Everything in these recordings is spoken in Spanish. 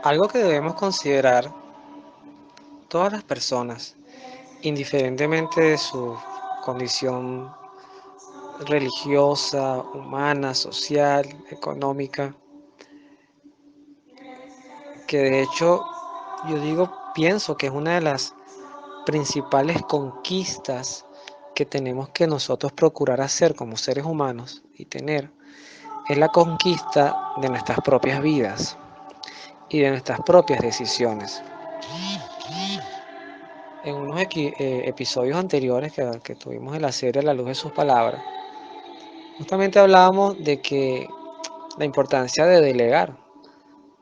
Algo que debemos considerar todas las personas, indiferentemente de su condición religiosa, humana, social, económica, que de hecho pienso que es una de las principales conquistas que tenemos que nosotros procurar hacer como seres humanos y tener, es la conquista de nuestras propias vidas y de nuestras propias decisiones. En unos episodios anteriores que tuvimos en la serie La luz de sus palabras, justamente hablábamos de que la importancia de delegar,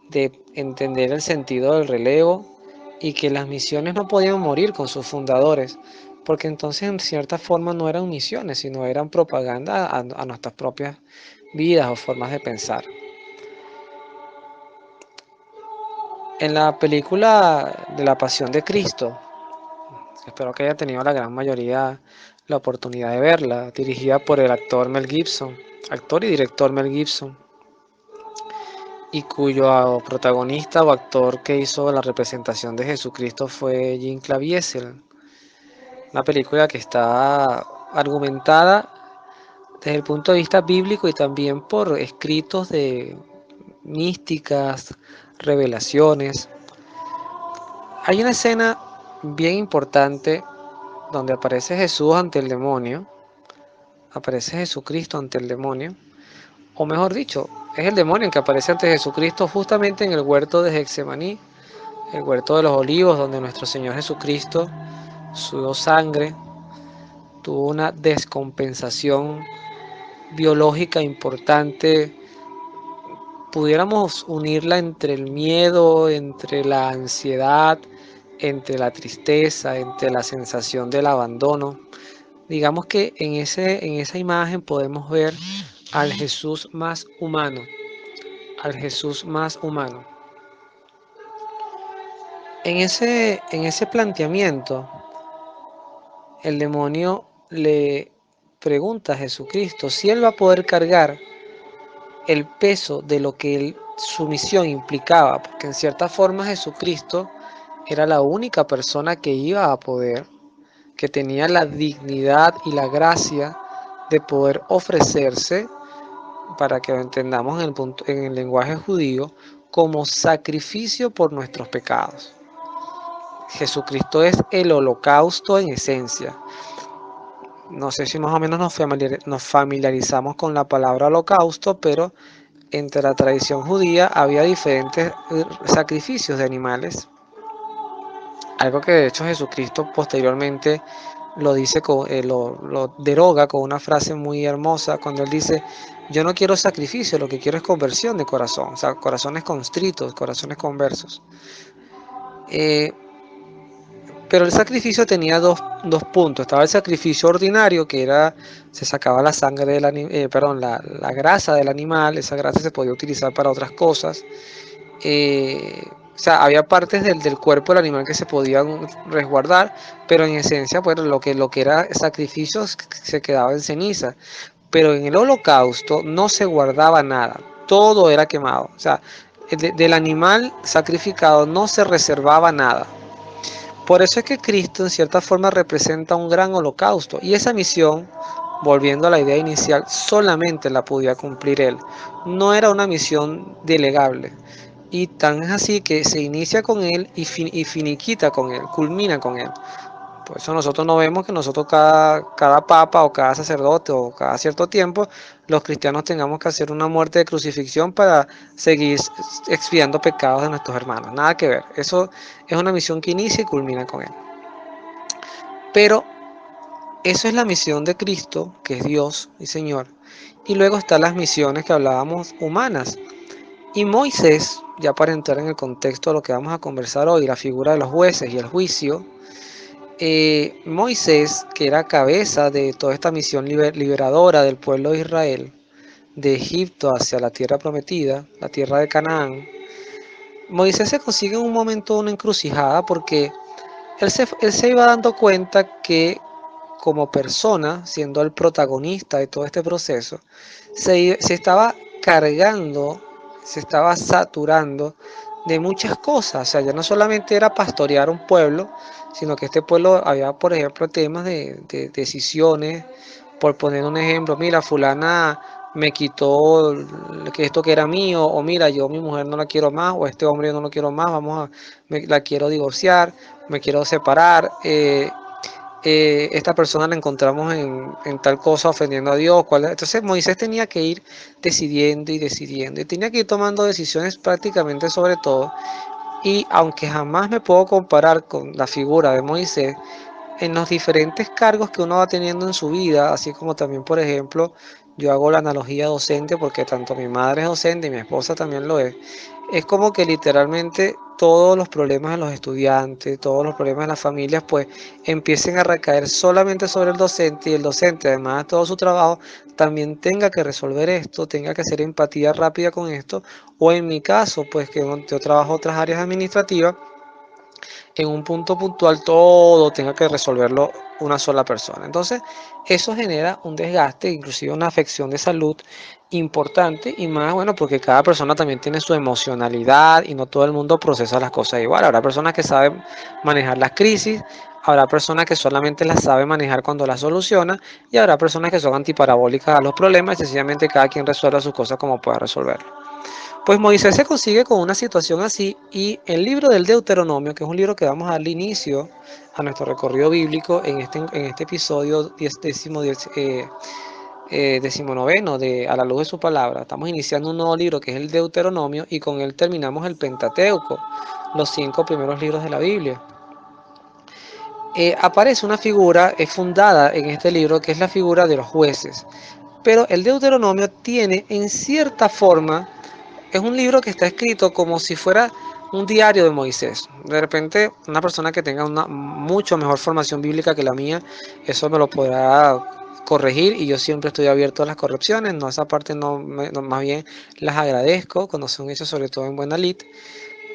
de entender el sentido del relevo y que las misiones no podían morir con sus fundadores, porque entonces en cierta forma no eran misiones, sino eran propaganda a nuestras propias vidas o formas de pensar. En la película de la Pasión de Cristo, espero que haya tenido la gran mayoría la oportunidad de verla, dirigida por el actor Mel Gibson, actor y director Mel Gibson, y cuyo protagonista o actor que hizo la representación de Jesucristo fue Jim Caviezel. Una película que está argumentada desde el punto de vista bíblico y también por escritos de místicas, revelaciones. Hay una escena bien importante donde aparece Jesús ante el demonio, aparece Jesucristo ante el demonio, o mejor dicho, es el demonio que aparece ante Jesucristo justamente en el huerto de Getsemaní, el huerto de los olivos, donde nuestro Señor Jesucristo sudó sangre, tuvo una descompensación biológica importante. Pudiéramos unirla entre el miedo, entre la ansiedad, entre la tristeza, entre la sensación del abandono. Digamos que en esa imagen podemos ver al Jesús más humano, al Jesús más humano. En ese planteamiento, el demonio le pregunta a Jesucristo si él va a poder cargar el peso de lo que su misión implicaba, porque en cierta forma Jesucristo era la única persona que iba a poder, que tenía la dignidad y la gracia de poder ofrecerse, para que lo entendamos en el lenguaje judío, como sacrificio por nuestros pecados. Jesucristo es el holocausto en esencia. No sé si más o menos nos familiarizamos con la palabra holocausto, pero entre la tradición judía había diferentes sacrificios de animales. Algo que de hecho Jesucristo posteriormente lo dice, lo deroga con una frase muy hermosa cuando él dice: yo no quiero sacrificio, lo que quiero es conversión de corazón, o sea, corazones constritos, corazones conversos. Pero el sacrificio tenía dos puntos. Estaba el sacrificio ordinario, que era, se sacaba la sangre la grasa del animal. Esa grasa se podía utilizar para otras cosas. O sea, había partes del cuerpo del animal que se podían resguardar, pero en esencia, pues lo que era sacrificios se quedaba en ceniza. Pero en el holocausto no se guardaba nada, todo era quemado. O sea, del animal sacrificado no se reservaba nada. Por eso es que Cristo en cierta forma representa un gran holocausto, y esa misión, volviendo a la idea inicial, solamente la podía cumplir Él. No era una misión delegable. Y tan es así que se inicia con Él y finiquita con Él, culmina con Él. Por eso nosotros no vemos que nosotros cada papa o cada sacerdote o cada cierto tiempo los cristianos tengamos que hacer una muerte de crucifixión para seguir expiando pecados de nuestros hermanos. Nada que ver. Eso es una misión que inicia y culmina con Él. Pero eso es la misión de Cristo, que es Dios y Señor. Y luego están las misiones que hablábamos humanas. Y Moisés, ya para entrar en el contexto de lo que vamos a conversar hoy, la figura de los jueces y el juicio, Moisés, que era cabeza de toda esta misión liberadora del pueblo de Israel, de Egipto hacia la tierra prometida, la tierra de Canaán, Moisés se consigue en un momento una encrucijada porque él se iba dando cuenta que como persona, siendo el protagonista de todo este proceso, se estaba cargando, se estaba saturando de muchas cosas. O sea, ya no solamente era pastorear un pueblo, sino que este pueblo había, por ejemplo, temas de decisiones. Por poner un ejemplo, mira, fulana me quitó que esto que era mío, o mira, yo mi mujer no la quiero más, o este hombre yo no lo quiero más, la quiero divorciar, me quiero separar. Esta persona la encontramos en tal cosa ofendiendo a Dios. Entonces Moisés tenía que ir decidiendo y decidiendo, y tenía que ir tomando decisiones prácticamente sobre todo. Y aunque jamás me puedo comparar con la figura de Moisés, en los diferentes cargos que uno va teniendo en su vida, así como también, por ejemplo, yo hago la analogía docente porque tanto mi madre es docente y mi esposa también lo es como que literalmente todos los problemas de los estudiantes, todos los problemas de las familias, pues empiecen a recaer solamente sobre el docente, y el docente, además de todo su trabajo, también tenga que resolver esto, tenga que hacer empatía rápida con esto, o en mi caso, pues que yo trabajo otras áreas administrativas, en un punto puntual todo tenga que resolverlo una sola persona. Entonces, eso genera un desgaste, inclusive una afección de salud importante, y más, bueno, porque cada persona también tiene su emocionalidad y no todo el mundo procesa las cosas igual. Habrá personas que saben manejar las crisis, habrá personas que solamente las saben manejar cuando las soluciona, y habrá personas que son antiparabólicas a los problemas y sencillamente cada quien resuelva sus cosas como pueda resolverlo. Pues Moisés se consigue con una situación así, y el libro del Deuteronomio, que es un libro que vamos a darle inicio a nuestro recorrido bíblico en este episodio decimonoveno de A la luz de su palabra. Estamos iniciando un nuevo libro que es el Deuteronomio, y con él terminamos el Pentateuco, los 5 primeros libros de la Biblia. Aparece una figura, es fundada en este libro, que es la figura de los jueces. Pero el Deuteronomio tiene en cierta forma, es un libro que está escrito como si fuera un diario de Moisés. De repente, una persona que tenga una mucho mejor formación bíblica que la mía, eso me lo podrá corregir, y yo siempre estoy abierto a las correcciones. No, esa parte no, más bien las agradezco cuando son hechas, sobre todo en buena lid.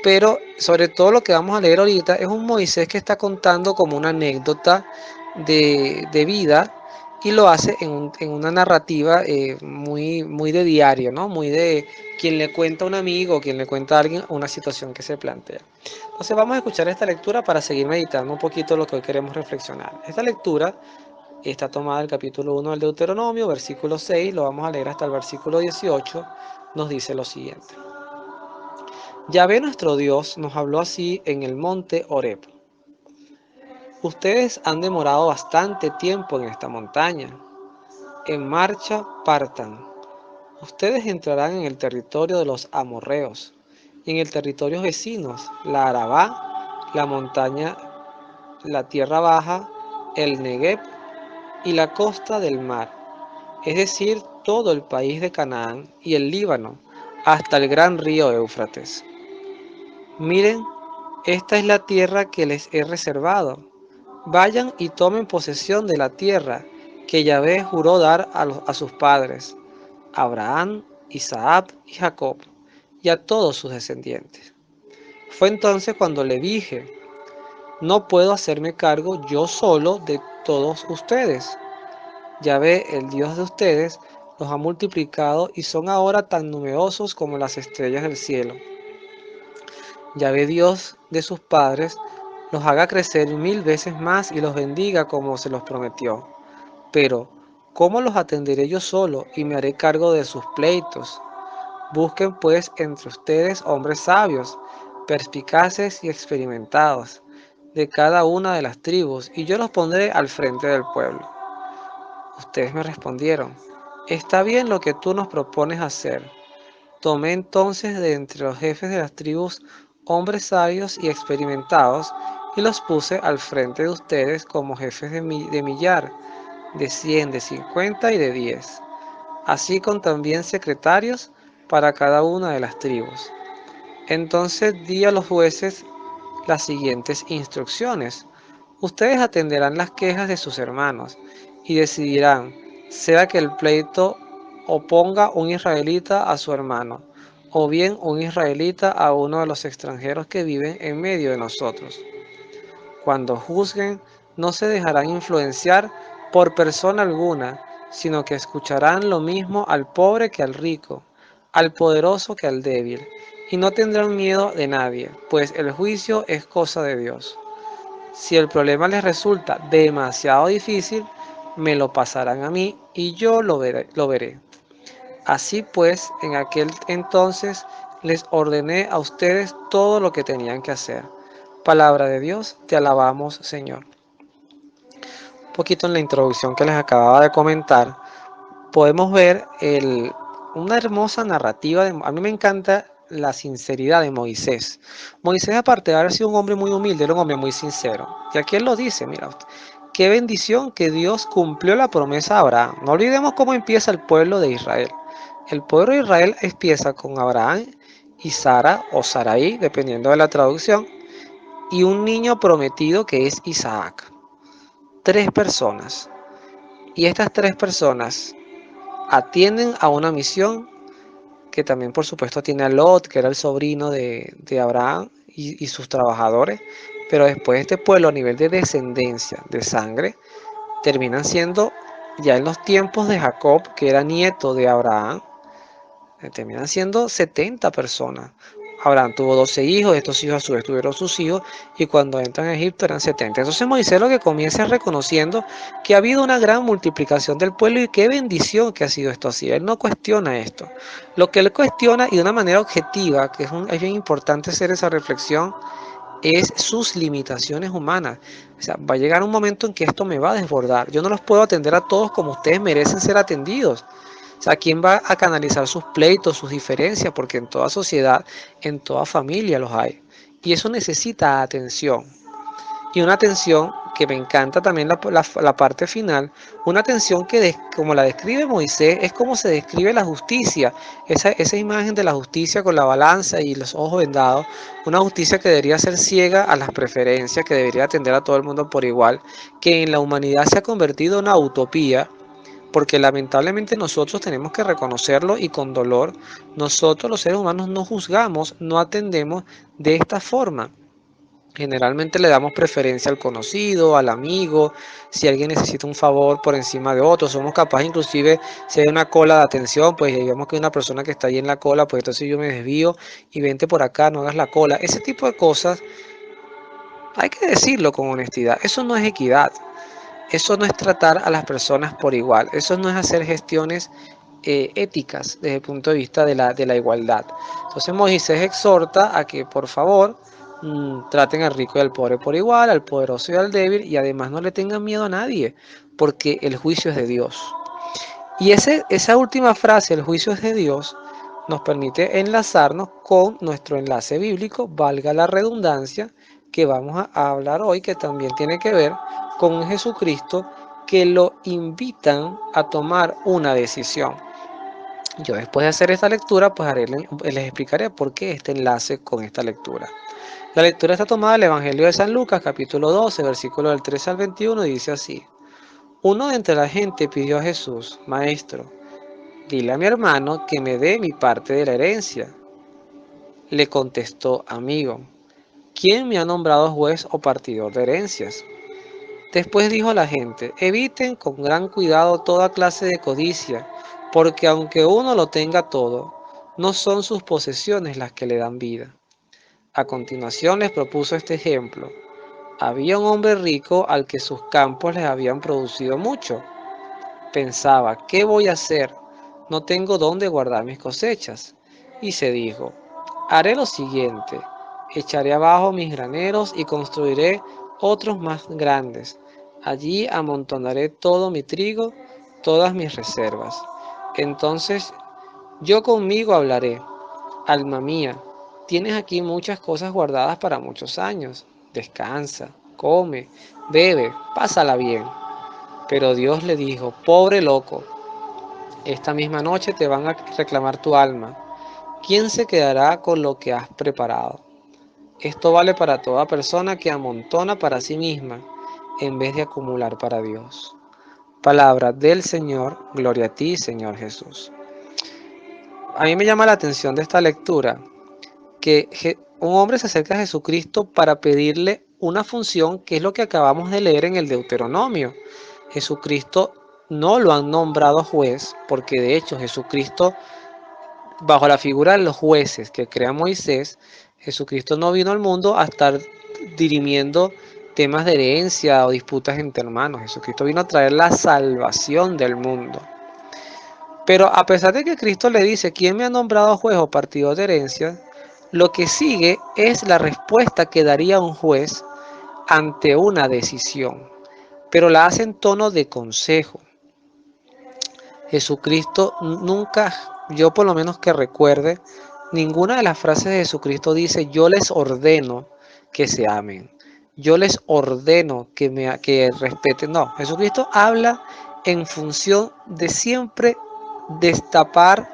Pero sobre todo lo que vamos a leer ahorita es un Moisés que está contando como una anécdota de vida, y lo hace en una narrativa muy de diario, ¿no? Muy de quien le cuenta a un amigo, quien le cuenta a alguien una situación que se plantea. Entonces vamos a escuchar esta lectura para seguir meditando un poquito lo que hoy queremos reflexionar. Esta lectura está tomada del capítulo 1 del Deuteronomio, versículo 6, lo vamos a leer hasta el versículo 18, nos dice lo siguiente. Yahvé nuestro Dios nos habló así en el monte Horeb. Ustedes han demorado bastante tiempo en esta montaña. En marcha partan. Ustedes entrarán en el territorio de los amorreos, y en el territorio vecinos, la Arabá, la montaña, la tierra baja, el Negev y la costa del mar, es decir, todo el país de Canaán y el Líbano, hasta el gran río Éufrates. Miren, esta es la tierra que les he reservado. Vayan y tomen posesión de la tierra que Yahvé juró dar a sus padres, Abraham, Isaac y Jacob, y a todos sus descendientes. Fue entonces cuando le dije, no puedo hacerme cargo yo solo de todos ustedes. Yahvé, el Dios de ustedes, los ha multiplicado y son ahora tan numerosos como las estrellas del cielo. Yahvé, Dios de sus padres, los haga crecer 1000 veces más y los bendiga como se los prometió. Pero, ¿cómo los atenderé yo solo y me haré cargo de sus pleitos? Busquen pues entre ustedes hombres sabios, perspicaces y experimentados, de cada una de las tribus, y yo los pondré al frente del pueblo. Ustedes me respondieron, está bien lo que tú nos propones hacer. Tomé entonces de entre los jefes de las tribus hombres sabios y experimentados, y los puse al frente de ustedes como jefes de millar, de 100, de 50 y de 10, así con también secretarios para cada una de las tribus. Entonces di a los jueces las siguientes instrucciones. Ustedes atenderán las quejas de sus hermanos y decidirán, sea que el pleito oponga un israelita a su hermano, o bien un israelita a uno de los extranjeros que viven en medio de nosotros. Cuando juzguen, no se dejarán influenciar por persona alguna, sino que escucharán lo mismo al pobre que al rico, al poderoso que al débil, y no tendrán miedo de nadie, pues el juicio es cosa de Dios. Si el problema les resulta demasiado difícil, me lo pasarán a mí y yo lo veré. Así pues, en aquel entonces les ordené a ustedes todo lo que tenían que hacer. Palabra de Dios, te alabamos, Señor. Un poquito en la introducción que les acababa de comentar, podemos ver una hermosa narrativa. A mí me encanta la sinceridad de Moisés. Moisés, aparte de haber sido un hombre muy humilde, era un hombre muy sincero. Y aquí él lo dice, mira, qué bendición que Dios cumplió la promesa a Abraham. No olvidemos cómo empieza el pueblo de Israel. El pueblo de Israel empieza con Abraham y Sara, o Sarai, dependiendo de la traducción, y un niño prometido que es Isaac. Tres personas. Y estas tres personas atienden a una misión que también por supuesto tiene a Lot, que era el sobrino de Abraham y sus trabajadores, pero después este pueblo a nivel de descendencia, de sangre, terminan siendo ya en los tiempos de Jacob, que era nieto de Abraham, terminan siendo 70 personas. Abraham tuvo 12 hijos, estos hijos a su vez tuvieron sus hijos, y cuando entran a Egipto eran 70. Entonces Moisés lo que comienza es reconociendo que ha habido una gran multiplicación del pueblo y qué bendición que ha sido esto así. Él no cuestiona esto. Lo que él cuestiona, y de una manera objetiva, que es bien importante hacer esa reflexión, es sus limitaciones humanas. O sea, va a llegar un momento en que esto me va a desbordar. Yo no los puedo atender a todos como ustedes merecen ser atendidos. O sea, ¿quién va a canalizar sus pleitos, sus diferencias? Porque en toda sociedad, en toda familia los hay. Y eso necesita atención. Y una atención que me encanta también la parte final, una atención que como la describe Moisés, es como se describe la justicia, esa imagen de la justicia con la balanza y los ojos vendados, una justicia que debería ser ciega a las preferencias, que debería atender a todo el mundo por igual, que en la humanidad se ha convertido en una utopía, porque lamentablemente nosotros tenemos que reconocerlo y con dolor, nosotros los seres humanos no juzgamos, no atendemos de esta forma. Generalmente le damos preferencia al conocido, al amigo, si alguien necesita un favor por encima de otro, somos capaces inclusive, si hay una cola de atención, pues digamos que hay una persona que está ahí en la cola, pues entonces yo me desvío y vente por acá, no hagas la cola. Ese tipo de cosas hay que decirlo con honestidad, eso no es equidad, eso no es tratar a las personas por igual, eso no es hacer gestiones éticas desde el punto de vista de la igualdad. Entonces Moisés exhorta a que por favor traten al rico y al pobre por igual, al poderoso y al débil, y además no le tengan miedo a nadie, porque el juicio es de Dios. Y esa última frase, el juicio es de Dios, nos permite enlazarnos con nuestro enlace bíblico, valga la redundancia, que vamos a hablar hoy, que también tiene que ver con Jesucristo, que lo invitan a tomar una decisión. Yo después de hacer esta lectura, pues les explicaré por qué este enlace con esta lectura. La lectura está tomada del Evangelio de San Lucas, capítulo 12, versículo del 13 al 21, y dice así. Uno de entre la gente pidió a Jesús, Maestro, dile a mi hermano que me dé mi parte de la herencia. Le contestó, amigo, ¿quién me ha nombrado juez o partidor de herencias? Después dijo a la gente, eviten con gran cuidado toda clase de codicia, porque aunque uno lo tenga todo, no son sus posesiones las que le dan vida. A continuación les propuso este ejemplo. Había un hombre rico al que sus campos les habían producido mucho. Pensaba, ¿qué voy a hacer? No tengo dónde guardar mis cosechas. Y se dijo, haré lo siguiente, echaré abajo mis graneros y construiré otros más grandes. Allí amontonaré todo mi trigo, todas mis reservas. Entonces yo conmigo hablaré, alma mía, tienes aquí muchas cosas guardadas para muchos años. Descansa, come, bebe, pásala bien. Pero Dios le dijo, pobre loco, esta misma noche te van a reclamar tu alma. ¿Quién se quedará con lo que has preparado? Esto vale para toda persona que amontona para sí misma en vez de acumular para Dios. Palabra del Señor, gloria a ti, Señor Jesús. A mí me llama la atención de esta lectura que un hombre se acerca a Jesucristo para pedirle una función que es lo que acabamos de leer en el Deuteronomio. Jesucristo no lo han nombrado juez, porque de hecho Jesucristo bajo la figura de los jueces que crea Moisés, Jesucristo no vino al mundo a estar dirimiendo temas de herencia o disputas entre hermanos. Jesucristo vino a traer la salvación del mundo. Pero a pesar de que Cristo le dice, ¿quién me ha nombrado juez o partido de herencia? Lo que sigue es la respuesta que daría un juez ante una decisión, pero la hace en tono de consejo. Jesucristo nunca, yo por lo menos que recuerde, ninguna de las frases de Jesucristo dice, yo les ordeno que se amen, yo les ordeno que respeten. No, Jesucristo habla en función de siempre destapar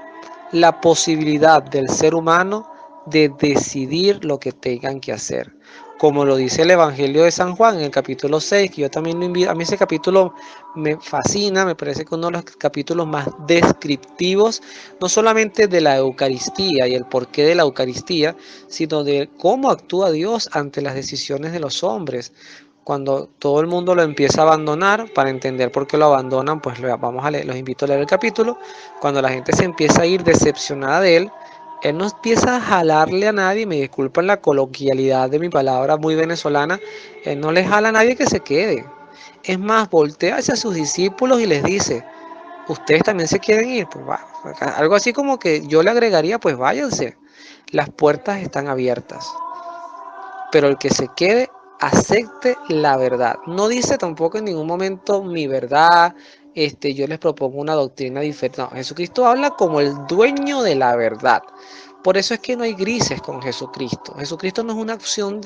la posibilidad del ser humano de decidir lo que tengan que hacer. Como lo dice el Evangelio de San Juan en el capítulo 6, que yo también lo invito, a mí ese capítulo me fascina, me parece que uno de los capítulos más descriptivos, no solamente de la Eucaristía y el porqué de la Eucaristía, sino de cómo actúa Dios ante las decisiones de los hombres. Cuando todo el mundo lo empieza a abandonar, para entender por qué lo abandonan, pues vamos a leer, los invito a leer el capítulo. Cuando la gente se empieza a ir decepcionada de él no empieza a jalarle a nadie, me disculpan la coloquialidad de mi palabra muy venezolana, él no le jala a nadie que se quede. Es más, voltea hacia sus discípulos y les dice, ¿ustedes también se quieren ir? Pues va, algo así como que yo le agregaría, pues váyanse, las puertas están abiertas, pero el que se quede, acepte la verdad. No dice tampoco en ningún momento mi verdad, yo les propongo una doctrina diferente. No, Jesucristo habla como el dueño de la verdad. Por eso es que no hay grises con Jesucristo. Jesucristo no es una opción,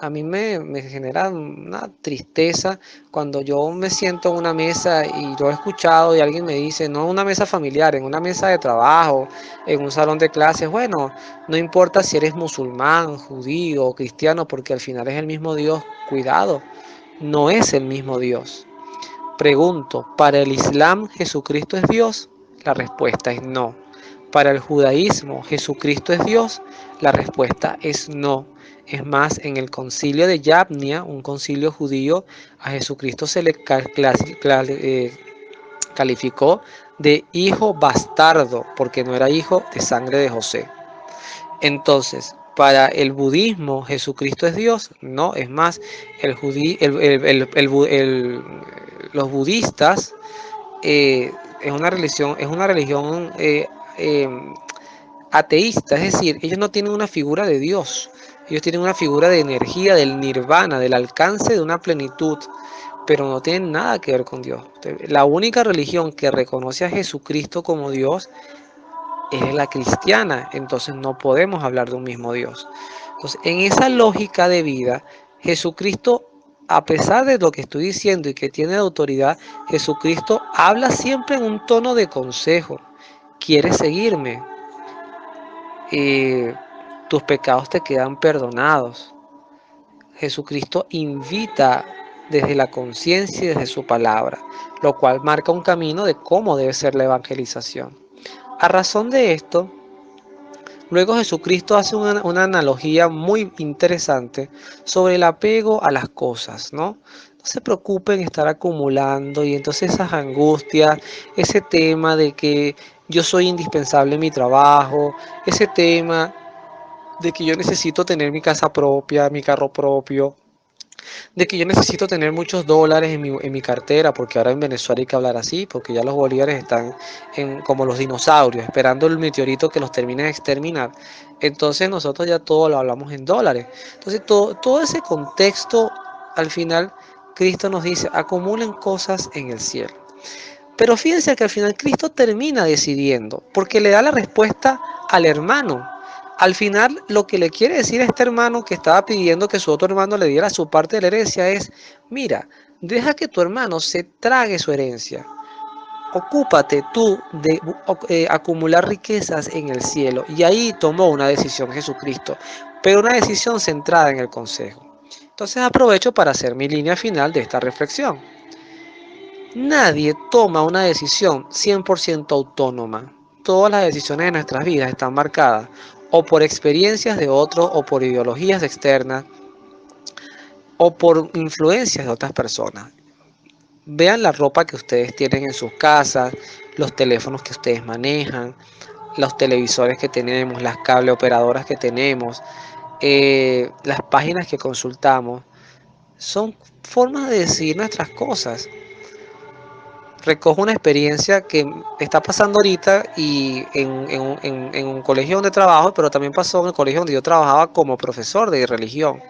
a mí me genera una tristeza cuando yo me siento en una mesa y yo he escuchado y alguien me dice, no en una mesa familiar, en una mesa de trabajo, en un salón de clases, bueno, no importa si eres musulmán, judío o cristiano, porque al final es el mismo Dios. Cuidado, no es el mismo Dios. Pregunto, ¿para el Islam Jesucristo es Dios? La respuesta es no. Para el judaísmo, ¿Jesucristo es Dios? La respuesta es no. Es más, en el concilio de Yavnia, un concilio judío, a Jesucristo se le calificó de hijo bastardo, porque no era hijo de sangre de José. Entonces, para el budismo, ¿Jesucristo es Dios? No, es más, los budistas es una religión eh, ateísta, es decir, ellos no tienen una figura de Dios, ellos tienen una figura de energía, del nirvana, del alcance de una plenitud, pero no tienen nada que ver con Dios. La única religión que reconoce a Jesucristo como Dios es la cristiana, entonces no podemos hablar de un mismo Dios. Entonces, en esa lógica de vida, Jesucristo, a pesar de lo que estoy diciendo y que tiene autoridad, Jesucristo habla siempre en un tono de consejo. ¿Quieres seguirme? Tus pecados te quedan perdonados. Jesucristo invita desde la conciencia y desde su palabra, lo cual marca un camino de cómo debe ser la evangelización. A razón de esto, luego Jesucristo hace una analogía muy interesante sobre el apego a las cosas, ¿no? No se preocupen en estar acumulando y entonces esas angustias, ese tema de que yo soy indispensable en mi trabajo, ese tema de que yo necesito tener mi casa propia, mi carro propio, de que yo necesito tener muchos dólares en mi cartera, porque ahora en Venezuela hay que hablar así, porque ya los bolívares están como los dinosaurios, esperando el meteorito que los termine de exterminar. Entonces nosotros ya todo lo hablamos en dólares. Entonces todo ese contexto, al final, Cristo nos dice, acumulen cosas en el cielo. Pero fíjense que al final Cristo termina decidiendo, porque le da la respuesta al hermano. Al final lo que le quiere decir a este hermano que estaba pidiendo que su otro hermano le diera su parte de la herencia es, mira, deja que tu hermano se trague su herencia. Ocúpate tú de acumular riquezas en el cielo. Y ahí tomó una decisión Jesucristo, pero una decisión centrada en el consejo. Entonces aprovecho para hacer mi línea final de esta reflexión. Nadie toma una decisión 100% autónoma. Todas las decisiones de nuestras vidas están marcadas o por experiencias de otros o por ideologías externas o por influencias de otras personas. Vean la ropa que ustedes tienen en sus casas, los teléfonos que ustedes manejan, los televisores que tenemos, las cable operadoras que tenemos, las páginas que consultamos, son formas de decidir nuestras cosas. Recojo una experiencia que está pasando ahorita y en un colegio donde trabajo, pero también pasó en el colegio donde yo trabajaba como profesor de religión.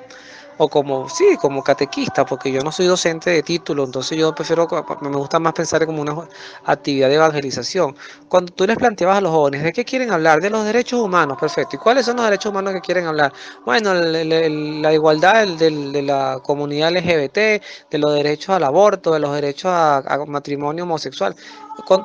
O como, sí, como catequista, porque yo no soy docente de título, entonces yo prefiero, me gusta más pensar como una actividad de evangelización. Cuando tú les planteabas a los jóvenes, ¿de qué quieren hablar? De los derechos humanos, perfecto. ¿Y cuáles son los derechos humanos que quieren hablar? Bueno, la igualdad de la comunidad LGBT, de los derechos al aborto, de los derechos a matrimonio homosexual.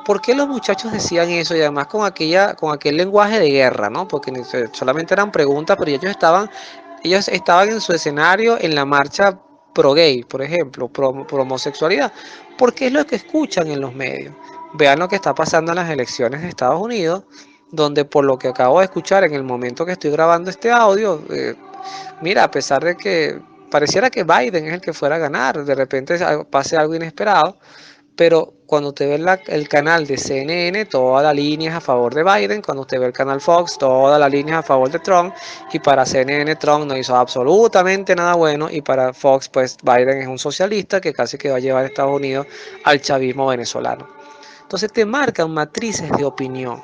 ¿Por qué los muchachos decían eso? Y además con aquel lenguaje de guerra, ¿no? Porque solamente eran preguntas, pero ellos estaban en su escenario en la marcha pro gay, por ejemplo, pro homosexualidad, porque es lo que escuchan en los medios. Vean lo que está pasando en las elecciones de Estados Unidos, donde por lo que acabo de escuchar en el momento que estoy grabando este audio, mira, a pesar de que pareciera que Biden es el que fuera a ganar, de repente pase algo inesperado, pero cuando usted ve el canal de CNN, toda la línea es a favor de Biden. Cuando usted ve el canal Fox, toda la línea es a favor de Trump. Y para CNN, Trump no hizo absolutamente nada bueno. Y para Fox, pues Biden es un socialista que casi que va a llevar a Estados Unidos al chavismo venezolano. Entonces te marcan matrices de opinión.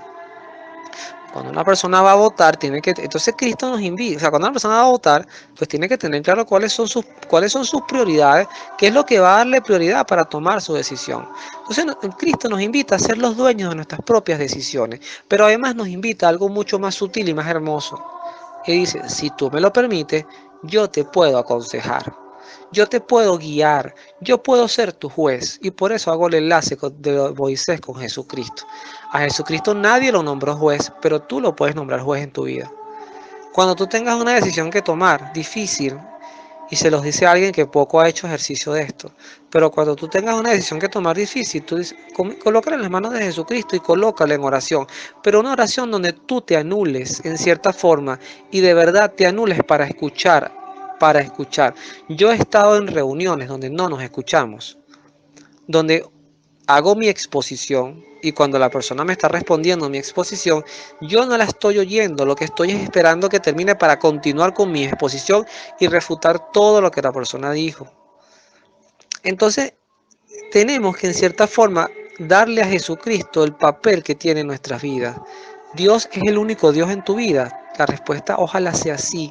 Cuando una persona va a votar, entonces Cristo nos invita, o sea, cuando una persona va a votar, pues tiene que tener claro cuáles son sus prioridades, qué es lo que va a darle prioridad para tomar su decisión. Entonces, Cristo nos invita a ser los dueños de nuestras propias decisiones, pero además nos invita a algo mucho más sutil y más hermoso. Y dice, si tú me lo permites, yo te puedo aconsejar. Yo te puedo guiar, yo puedo ser tu juez, y por eso hago el enlace de Moisés con Jesucristo. A Jesucristo nadie lo nombró juez, pero tú lo puedes nombrar juez en tu vida. Cuando tú tengas una decisión que tomar, difícil, y se los dice a alguien que poco ha hecho ejercicio de esto, pero cuando tú tengas una decisión que tomar difícil, tú dices, colócala en las manos de Jesucristo y colócala en oración, pero una oración donde tú te anules en cierta forma y de verdad te anules para escuchar. Yo he estado en reuniones donde no nos escuchamos, donde hago mi exposición y cuando la persona me está respondiendo mi exposición, yo no la estoy oyendo, lo que estoy es esperando que termine para continuar con mi exposición y refutar todo lo que la persona dijo. Entonces, tenemos que en cierta forma darle a Jesucristo el papel que tiene en nuestras vidas. ¿Dios es el único Dios en tu vida? La respuesta ojalá sea sí.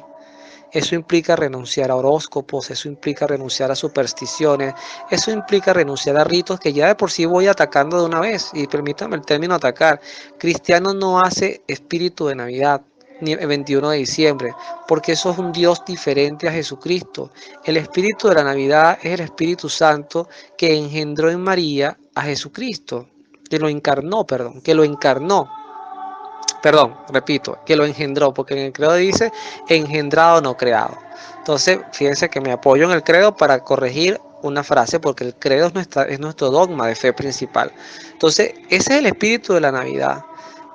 Eso implica renunciar a horóscopos, eso implica renunciar a supersticiones, eso implica renunciar a ritos que ya de por sí voy atacando de una vez. Y permítame el término atacar. Cristiano no hace espíritu de Navidad ni el 21 de diciembre, porque eso es un Dios diferente a Jesucristo. El espíritu de la Navidad es el Espíritu Santo que engendró en María a Jesucristo, que lo encarnó. Perdón, repito, que lo engendró, porque en el credo dice engendrado, no creado. Entonces, fíjense que me apoyo en el credo para corregir una frase, porque el credo es nuestro dogma de fe principal. Entonces, ese es el espíritu de la Navidad.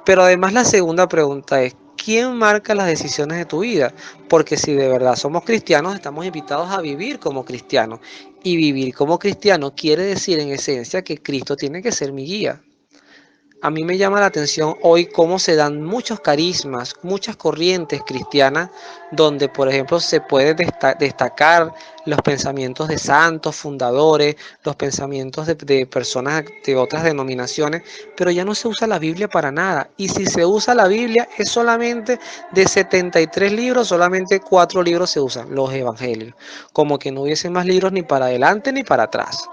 Pero además la segunda pregunta es, ¿quién marca las decisiones de tu vida? Porque si de verdad somos cristianos, estamos invitados a vivir como cristianos. Y vivir como cristiano quiere decir en esencia que Cristo tiene que ser mi guía. A mí me llama la atención hoy cómo se dan muchos carismas, muchas corrientes cristianas, donde por ejemplo se puede destacar los pensamientos de santos, fundadores, los pensamientos de personas de otras denominaciones, pero ya no se usa la Biblia para nada. Y si se usa la Biblia es solamente de 73 libros, solamente 4 libros se usan, los evangelios, como que no hubiese más libros ni para adelante ni para atrás.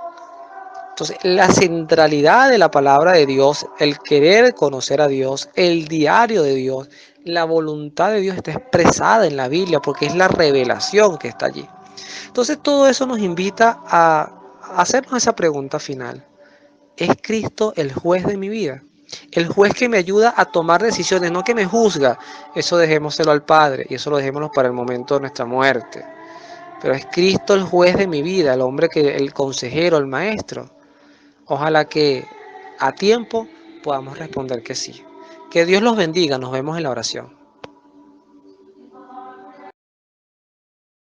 Entonces, la centralidad de la palabra de Dios, el querer conocer a Dios, el diario de Dios, la voluntad de Dios está expresada en la Biblia porque es la revelación que está allí. Entonces, todo eso nos invita a hacernos esa pregunta final. ¿Es Cristo el juez de mi vida? El juez que me ayuda a tomar decisiones, no que me juzga. Eso dejémoselo al Padre y eso lo dejémoslo para el momento de nuestra muerte. Pero es Cristo el juez de mi vida, el consejero, el maestro. Ojalá que a tiempo podamos responder que sí. Que Dios los bendiga. Nos vemos en la oración.